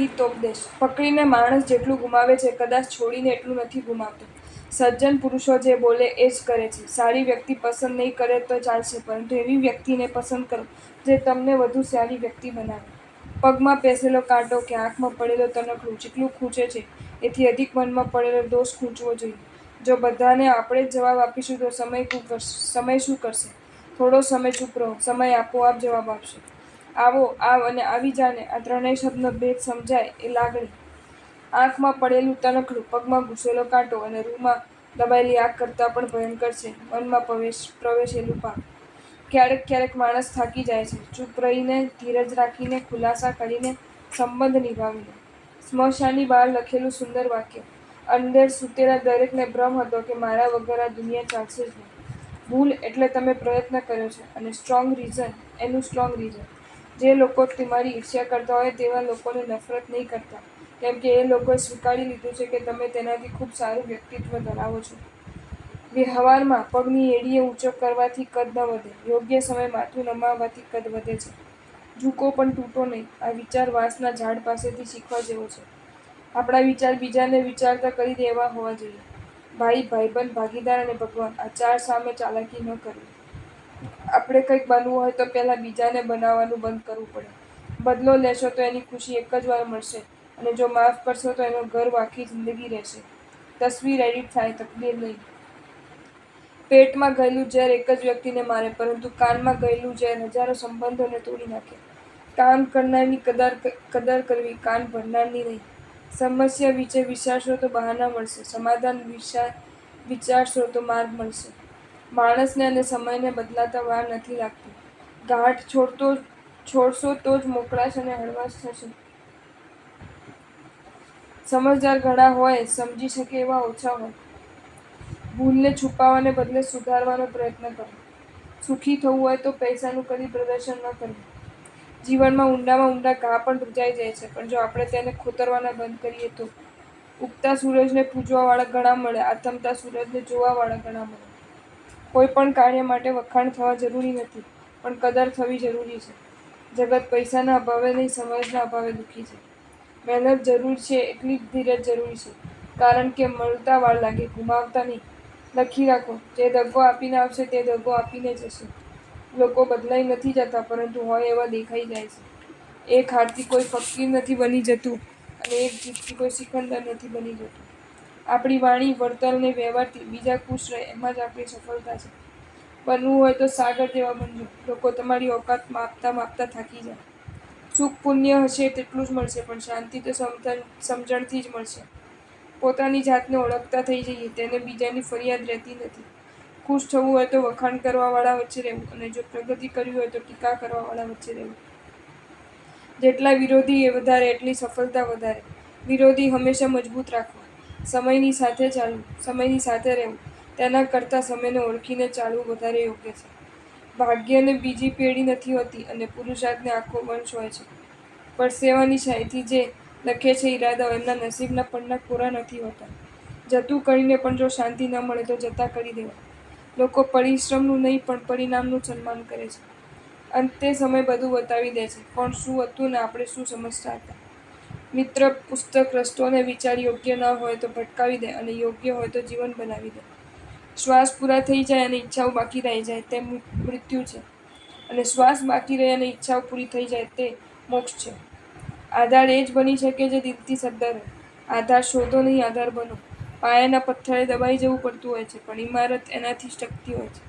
હિતોપદેશ. પકડીને માણસ જેટલું ગુમાવે છે, કદાચ છોડીને એટલું નથી ગુમાવતો. સજ્જન પુરુષો જે બોલે એ જ કરે છે. સારી વ્યક્તિ પસંદ નહીં કરે તો ચાલશે, પરંતુ એવી વ્યક્તિને પસંદ કરો જે તમને વધુ સારી વ્યક્તિ બનાવે. પગમાં પેસેલો કાંટો કે આંખમાં પડેલો તણખલું જેટલું ખૂંચે છે, એથી અધિક મનમાં પડેલો દોષ ખૂંચવો જોઈએ. જો બધાને આપણે જ જવાબ આપીશું તો સમય શું કરશે? થોડો સમય ચૂપ રહો, સમય આપોઆપ જવાબ આપશે. આવો, આવ અને આવી જાને, આ ત્રણેય શબ્દનો ભેદ સમજાય એ લાગણી. આંખમાં પડેલું તણખલું, પગમાં ઘૂસેલો કાંટો અને રૂમાં દબાયેલી આગ કરતાં પણ ભયંકર છે મનમાં પ્રવેશેલું પાપ. ક્યારેક માણસ થાકી જાય છે. ચૂપ રહીને, ધીરજ રાખીને, ખુલાસા કરીને, સંબંધ નિભાવીને. સ્મશાનની બહાર લખેલું સુંદર વાક્ય. અંદર સૂતેલા દરેકને ભ્રમ હતો કે મારા વગર આ દુનિયા ચાલશે જ નહીં. ભૂલ એટલે તમે પ્રયત્ન કર્યો છે, અને સ્ટ્રોંગ રીઝન. જે લોકો તમારી ઈર્ષ્યા કરતા હોય તેવા લોકોને નફરત નહીં કરતા, કેમ કે એ લોકોએ સ્વીકારી લીધું છે કે તમે તેનાથી ખૂબ સારું વ્યક્તિત્વ ધરાવો છો. વ્યવહારમાં પગની એડીએ ઊંચો કરવાથી કદ ન વધે, યોગ્ય સમયે માથું નમાવવાથી કદ વધે છે. ઝૂકો પણ તૂટો નહીં. આ વિચાર વાંસના ઝાડ પાસેથી શીખવા જેવો છે. આપણા વિચાર બીજાને વિચારતા કરી દેવા હોવા જોઈએ. ભાઈ, ભાઈબંધ, ભાગીદાર અને ભગવાન, આ ચાર સામે ચાલાકી ન કરવી. આપણે કંઈક બનવું હોય તો પહેલાં બીજાને બનાવવાનું બંધ કરવું પડે. બદલો લેશો તો એની ખુશી એક જ વાર મળશે, અને જો માફ કરશો તો એનો ગર્વ આખી જિંદગી રહેશે. તસવીર એડિટ થાય, તકદીર નહીં. પેટમાં ગયેલું ઝેર એક જ વ્યક્તિને મારે, પરંતુ કાનમાં ગયેલું ઝેર હજારો સંબંધોને તોડી નાખે. કામ કરનારની કદર કરવી, કાન ભરનારની નહીં. સમસ્યા વિશે વિચારશો તો બહાના મળશે, સમાધાન વિચારશો તો માર્ગ મળશે. માણસને અને સમયને બદલાતા વાર નથી લાગતી. ગાંઠ છોડશો તો જ મોકળાશ અને હળવાશ થશે. સમજદાર ઘણા હોય, સમજી શકે એવા ઓછા હોય. ભૂલને છુપાવવાને બદલે સુધારવાનો પ્રયત્ન કરો. સુખી થવું હોય તો પૈસાનું કદી પ્રદર્શન ન કરવું. જીવનમાં ઊંડામાં ઊંડા ઘા પણ રૂંધાઈ જાય છે, પણ જો આપણે તેને ખોતરવાના બંધ કરીએ તો. ઉગતા સૂરજને પૂજવાવાળા ઘણા મળે, આથમતા સૂરજને જોવાવાળા ઘણા મળે. કોઈ પણ કાર્ય માટે વખાણ થવા જરૂરી નથી, પણ કદર થવી જરૂરી છે. જગત પૈસાના અભાવે નહીં, સમજના અભાવે દુઃખી છે. મહેનત જરૂરી છે એટલી જ ધીરજ જરૂરી છે, કારણ કે મળતા વાર લાગે, ગુમાવતા નહીં. લખી રાખો, જે દગો આપીને આવશે તે દગો આપીને જશે. લોકો બદલાઈ નથી જતા, પરંતુ હોય એવા દેખાઈ જાય છે. એક હારથી કોઈ ફકીર નથી બની જતું, અને એક જીતથી કોઈ સિકંદર નથી બની જતું. આપણી વાણી, વર્તન અને વ્યવહારથી બીજા ખુશ રહે એમાં જ આપણી સફળતા છે. બનવું હોય તો સાગર જેવા બનજો. લોકો તમારી ઓકાત માપતા થાકી જાય. સુખ પુણ્ય હશે તેટલું જ મળશે, પણ શાંતિ તો સમજણથી જ મળશે. પોતાની જાતને ઓળખતા થઈ જઈએ, તેને બીજાની ફરિયાદ રહેતી નથી. ખુશ થવું હોય તો વખાણ કરવાવાળા વચ્ચે રહેવું, અને જો પ્રગતિ કરવી હોય તો ટીકા કરવાવાળા વચ્ચે રહેવું. જેટલા વિરોધી વધારે એટલી સફળતા વધારે. વિરોધી હંમેશા મજબૂત રાખવા. સમયની સાથે ચાલવું, સમયની સાથે રહેવું, તેના કરતાં સમયને ઓળખીને ચાલવું વધારે યોગ્ય છે. ભાગ્યને બીજી પેઢી નથી હોતી, અને પુરુષાર્થને આખો વંશ હોય છે. પરસેવાની શાહીથી જે લખે છે ઈરાદાઓ, એમના નસીબના પન્ના કોરા નથી હોતા. જતું કરીને પણ જો શાંતિ ન મળે તો જતા કરી દેવા. લોકો પરિશ્રમનું નહીં પણ પરિણામનું સન્માન કરે છે. અંતે સમય બધું બતાવી દે છે, કોણ શું હતું ને આપણે શું સમજતા હતા. મિત્ર, પુસ્તક, રસ્તો અને વિચાર યોગ્ય ન હોય તો ભટકાવી દે, અને યોગ્ય હોય તો જીવન બનાવી દે. શ્વાસ પૂરા થઈ જાય અને ઈચ્છાઓ બાકી રહી જાય તે મૃત્યુ છે, અને શ્વાસ બાકી રહે અને ઈચ્છાઓ પૂરી થઈ જાય તે મોક્ષ છે. આધાર એ જ બની શકે જે દિલથી સદ્ધર હોય. આધાર શોધો નહીં, આધાર બનો. પાયાના પથ્થરે દબાઈ જવું પડતું હોય છે, પણ ઇમારત એનાથી જ ટકતી હોય છે.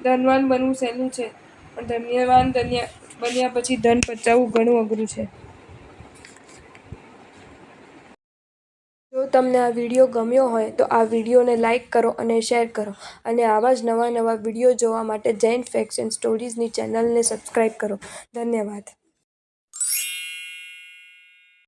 ધનવાન બનવું સહેલું છે, પણ ધન્યવાન બન્યા પછી ધન બચાવવું ઘણું અઘરું છે. જો તમને આ વિડીયો ગમ્યો હોય તો આ વિડીયોને લાઇક કરો અને શેર કરો, અને આવા જ નવા વિડીયો જોવા માટે જૈન ફેક્ટ્સ એન્ડ સ્ટોરીઝની ચેનલને સબસ્ક્રાઇબ કરો. ધન્યવાદ.